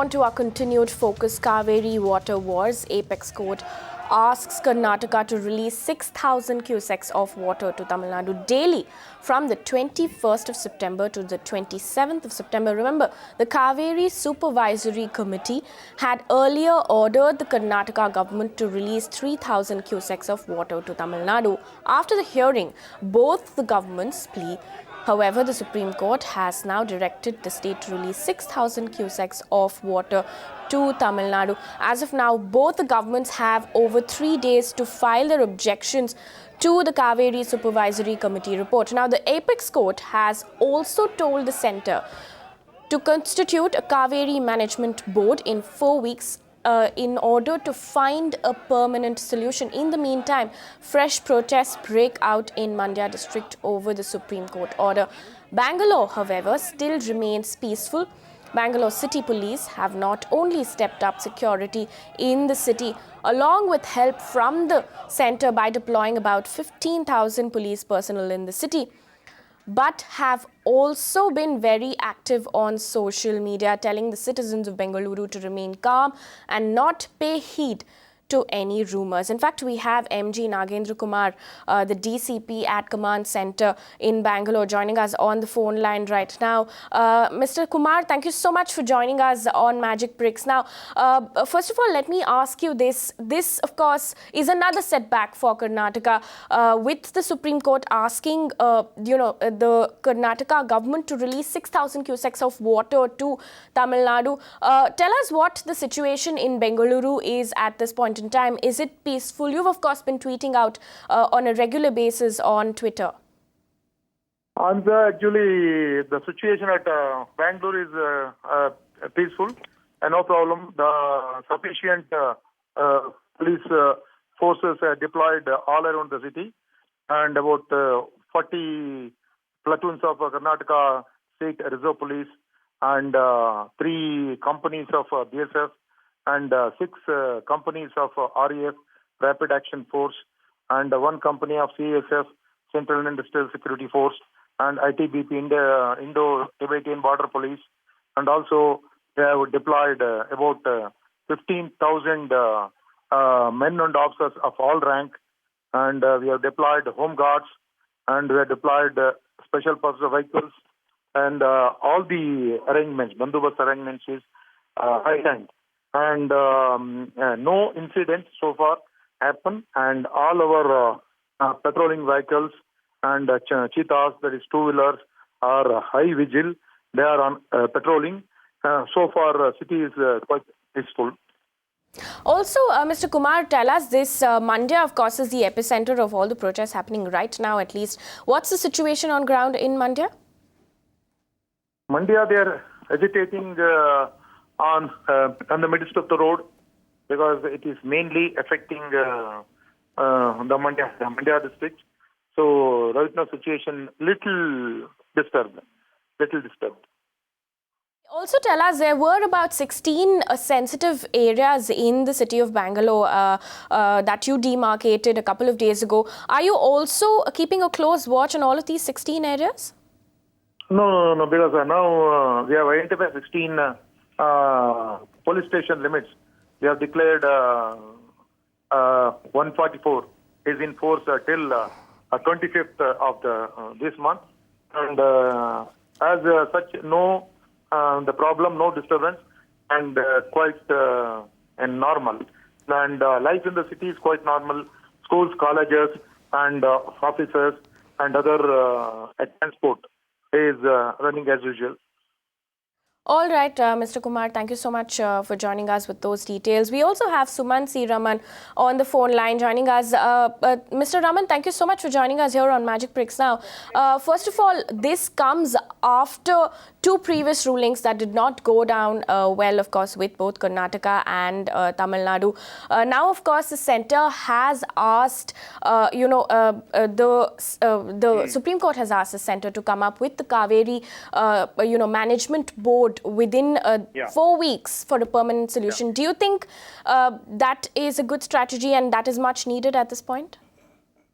on to our continued focus, Cauvery Water Wars. Apex Court asks Karnataka to release 6,000 cusecs of water to Tamil Nadu daily from the 21st of September to the 27th of September. Remember, the Cauvery Supervisory Committee had earlier ordered the Karnataka government to release 3,000 cusecs of water to Tamil Nadu. After the hearing, both the governments plea. However, the Supreme Court has now directed the state to release 6,000 cusecs of water to Tamil Nadu. As of now, both the governments have over 3 days to file their objections to the Cauvery Supervisory Committee report. Now, the Apex Court has also told the centre to constitute a Cauvery Management Board in 4 weeks in order to find a permanent solution. In the meantime, fresh protests break out in Mandya district over the Supreme Court order. Bangalore, however, still remains peaceful. Bangalore City Police have not only stepped up security in the city, along with help from the centre by deploying about 15,000 police personnel in the city, but have also been very active on social media, telling the citizens of Bengaluru to remain calm and not pay heed to any rumours. In fact, we have MG Nagendra Kumar, the DCP at Command Centre in Bangalore, joining us on the phone line right now. Mr. Kumar, thank you so much for joining us on Magic Bricks. Now, first of all, let me ask you this. This, of course, is another setback for Karnataka, with the Supreme Court asking, the Karnataka government to release 6,000 cusecs of water to Tamil Nadu. Tell us what the situation in Bengaluru is at this point in time. Is it peaceful? You've of course been tweeting out on a regular basis on Twitter. Actually, the situation at Bangalore is peaceful and no problem. The sufficient police forces are deployed all around the city, and about 40 platoons of Karnataka State Reserve Police and 3 companies of BSF and 6 companies of RAF, Rapid Action Force, and 1 company of CSF, Central and Industrial Security Force, and ITBP, Indo-Tibetan Border Police, and also they have deployed about 15,000 men and officers of all rank, and we have deployed home guards, and we have deployed special purpose vehicles, and all the arrangements, bandobast arrangements is high-end. And no incidents so far happen, and all our patrolling vehicles and cheetahs, that is two-wheelers, are high vigil. They are on patrolling. So far, city is quite peaceful. Also, Mr. Kumar, tell us this. Mandya, of course, is the epicenter of all the protests happening right now, at least. What's the situation on ground in Mandya? Mandya, they are agitating on the midst of the road, because it is mainly affecting the Mandya district. So right now situation little disturbed. Also tell us, there were about 16 sensitive areas in the city of Bangalore that you demarcated a couple of days ago. Are you also keeping a close watch on all of these 16 areas? No, because now we have identified 16 police station limits. We have declared 144 is in force till 25th of this month, and as such, no the problem, no disturbance, and quite and normal. And life in the city is quite normal. Schools, colleges, and offices and other transport is running as usual. All right, Mr. Kumar, thank you so much for joining us with those details. We also have Suman C. Raman on the phone line joining us. Mr. Raman, thank you so much for joining us here on Magic Bricks now. First of all, this comes after 2 previous rulings that did not go down well, of course, with both Karnataka and Tamil Nadu. Now, of course, the centre has asked, the Supreme Court has asked the centre to come up with the Cauvery, Management Board within 4 weeks for a permanent solution. Do you think that is a good strategy and that is much needed at this point?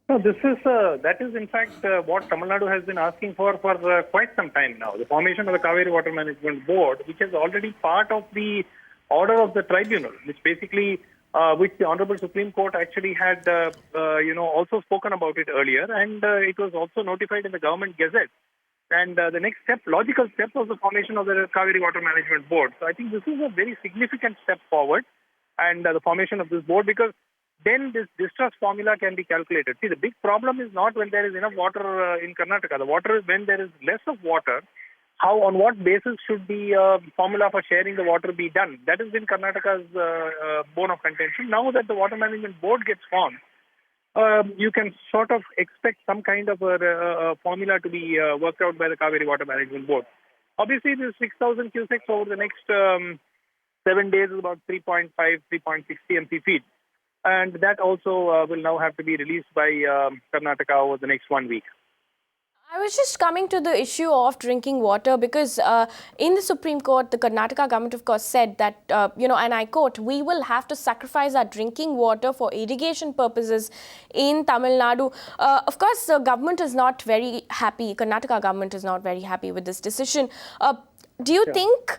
No, that is in fact what Tamil Nadu has been asking for quite some time now. The formation of the Cauvery Water Management Board, which is already part of the order of the tribunal, which basically, which the Honorable Supreme Court actually had, also spoken about it earlier, and it was also notified in the Government Gazette. And the next step, logical step, was the formation of the Cauvery Water Management Board. So I think this is a very significant step forward, and the formation of this board, because then this distress formula can be calculated. See, the big problem is not when there is enough water in Karnataka. The water is when there is less of water. On what basis should the formula for sharing the water be done? That has been Karnataka's bone of contention. Now that the Water Management Board gets formed, you can sort of expect some kind of a formula to be worked out by the Cauvery Water Management Board. Obviously, this 6,000 cusecs over the next 7 days is about 3.5, 3.6 TMC feet. And that also will now have to be released by Karnataka over the next 1 week. I was just coming to the issue of drinking water because in the Supreme Court, the Karnataka government, of course, said that, and I quote, we will have to sacrifice our drinking water for irrigation purposes in Tamil Nadu. Of course, the government is not very happy. Karnataka government is not very happy with this decision. Do you think,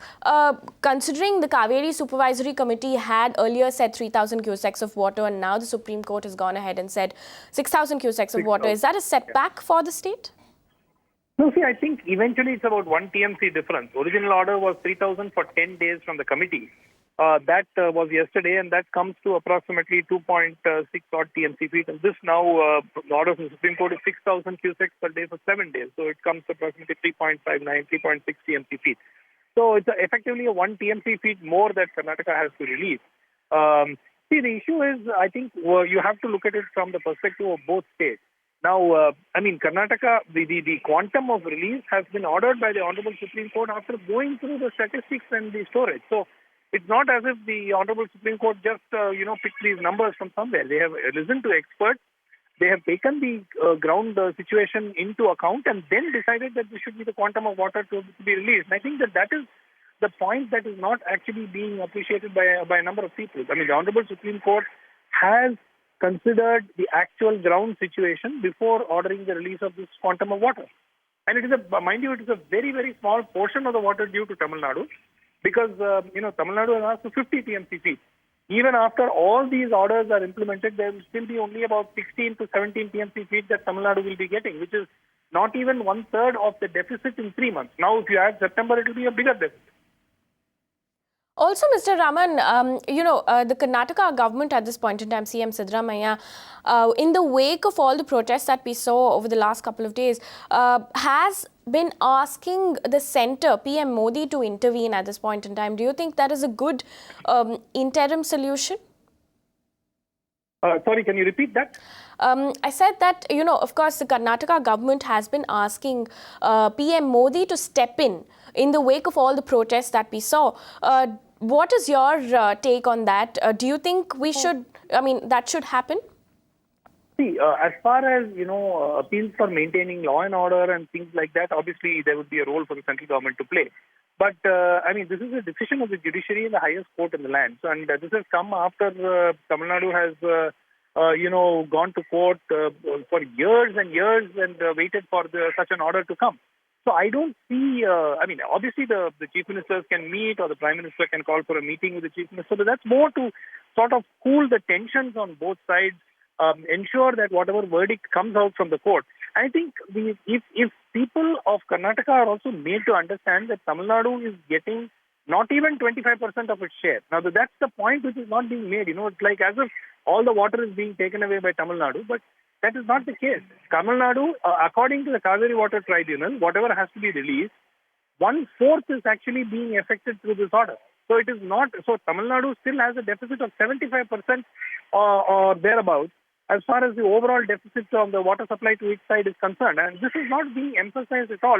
considering the Cauvery Supervisory Committee had earlier said 3,000 cusecs of water and now the Supreme Court has gone ahead and said 6,000 cusecs of water, is that a setback for the state? No, see, I think eventually it's about 1 TMC difference. Original order was 3,000 for 10 days from the committee. That was yesterday, and that comes to approximately 2.6 odd TMC feet. And this now, the order from the Supreme Court is 6,000 cusecs per day for 7 days. So it comes to approximately 3.59, 3.6 TMC feet. So it's effectively a 1 TMC feet more that Karnataka has to release. See, the issue is, I think you have to look at it from the perspective of both states. Now, Karnataka, the quantum of release has been ordered by the Honorable Supreme Court after going through the statistics and the storage. So it's not as if the Honorable Supreme Court just, picked these numbers from somewhere. They have listened to experts. They have taken the ground situation into account and then decided that this should be the quantum of water to be released. And I think that is the point that is not actually being appreciated by a number of people. The Honorable Supreme Court has considered the actual ground situation before ordering the release of this quantum of water. And it is mind you, it is a very, very small portion of the water due to Tamil Nadu, because, Tamil Nadu has asked for 50 TMC feet. Even after all these orders are implemented, there will still be only about 16 to 17 TMC feet that Tamil Nadu will be getting, which is not even 1/3 of the deficit in 3 months. Now, if you add September, it will be a bigger deficit. Also, Mr. Raman, the Karnataka government at this point in time, CM Siddaramaiah, in the wake of all the protests that we saw over the last couple of days, has been asking the centre, PM Modi, to intervene at this point in time. Do you think that is a good interim solution? Sorry, can you repeat that? I said that, of course, the Karnataka government has been asking PM Modi to step in the wake of all the protests that we saw. What is your take on that? Do you think that should happen? See, as far as, appeals for maintaining law and order and things like that, obviously there would be a role for the central government to play. But, this is a decision of the judiciary in the highest court in the land. So, and this has come after Tamil Nadu has, gone to court for years and years and waited for such an order to come. So I don't see, obviously the chief ministers can meet or the prime minister can call for a meeting with the chief minister, but that's more to sort of cool the tensions on both sides, ensure that whatever verdict comes out from the court. I think if people of Karnataka are also made to understand that Tamil Nadu is getting not even 25% of its share. Now that's the point which is not being made. It's like as if all the water is being taken away by Tamil Nadu, but that is not the case. Tamil Nadu, according to the Cauvery Water Tribunal, whatever has to be released, 1/4 is actually being affected through this order. So it is not. So Tamil Nadu still has a deficit of 75% or thereabouts as far as the overall deficit of the water supply to its side is concerned. And this is not being emphasized at all.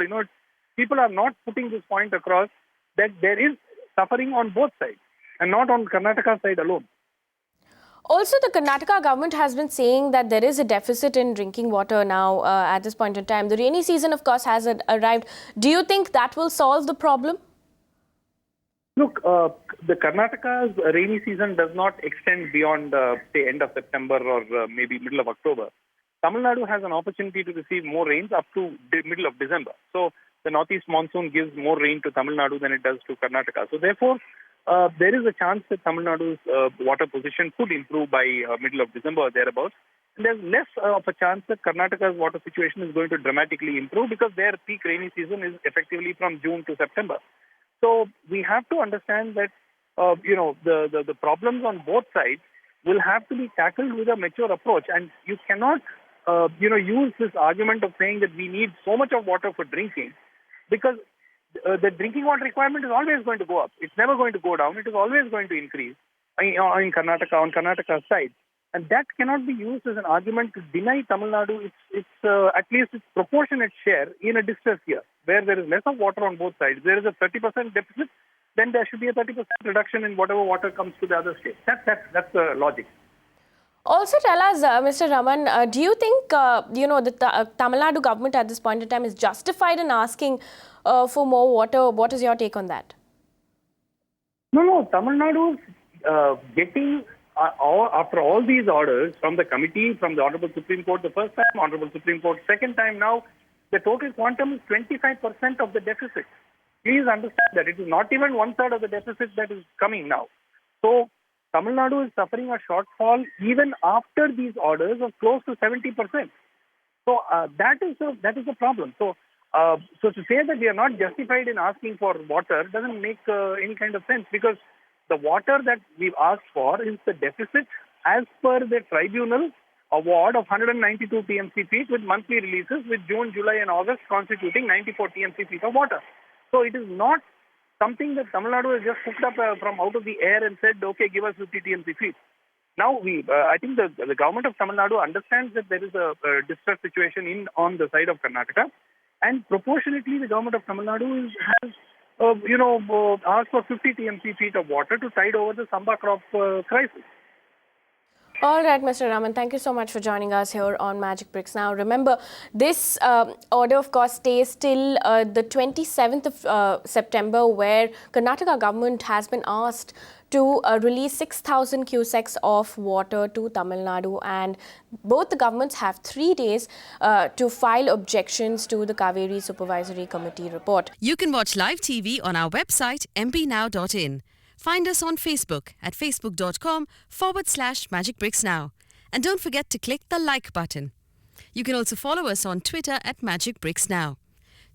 People are not putting this point across that there is suffering on both sides and not on Karnataka side alone. Also, the Karnataka government has been saying that there is a deficit in drinking water now at this point in time. The rainy season, of course, has arrived. Do you think that will solve the problem? Look, the Karnataka's rainy season does not extend beyond, say, end of September or maybe middle of October. Tamil Nadu has an opportunity to receive more rains up to the middle of December. So the northeast monsoon gives more rain to Tamil Nadu than it does to Karnataka. So therefore, there is a chance that Tamil Nadu's water position could improve by middle of December or thereabouts. And there's less of a chance that Karnataka's water situation is going to dramatically improve because their peak rainy season is effectively from June to September. So we have to understand that the problems on both sides will have to be tackled with a mature approach, and you cannot use this argument of saying that we need so much of water for drinking, because the drinking water requirement is always going to go up. It's never going to go down. It is always going to increase on Karnataka's side. And that cannot be used as an argument to deny Tamil Nadu at least its proportionate share in a distressed year, where there is less of water on both sides. There is a 30% deficit, then there should be a 30% reduction in whatever water comes to the other states. That's the logic. Also tell us, Mr. Raman, do you think, the Tamil Nadu government at this point in time is justified in asking for more water? What is your take on that? No. Tamil Nadu getting, after all these orders from the committee, from the Honorable Supreme Court the first time, Honorable Supreme Court second time now, the total quantum is 25% of the deficit. Please understand that it is not even one-third of the deficit that is coming now. So Tamil Nadu is suffering a shortfall even after these orders of close to 70%. So that is the problem. So to say that we are not justified in asking for water doesn't make any kind of sense, because the water that we've asked for is the deficit as per the tribunal award of 192 TMC feet with monthly releases, with June, July and August constituting 94 TMC feet of water. So it is not something that Tamil Nadu has just picked up from out of the air and said, okay, give us 50 TMC feet. Now, I think the government of Tamil Nadu understands that there is a distress situation on the side of Karnataka, and proportionately the government of Tamil Nadu has asked for 50 TMC feet of water to tide over the Samba crop crisis. All right, Mr. Raman, thank you so much for joining us here on Magic Bricks. Now, remember, this order, of course, stays till the 27th of September, where Karnataka government has been asked to release 6,000 cusecs of water to Tamil Nadu, and both the governments have 3 days to file objections to the Cauvery Supervisory Committee report. You can watch live TV on our website mpnow.in. Find us on Facebook at facebook.com/magicbricksnow. And don't forget to click the like button. You can also follow us on Twitter at magicbricksnow.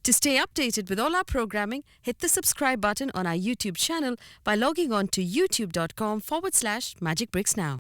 To stay updated with all our programming, hit the subscribe button on our YouTube channel by logging on to youtube.com/magicbricksnow.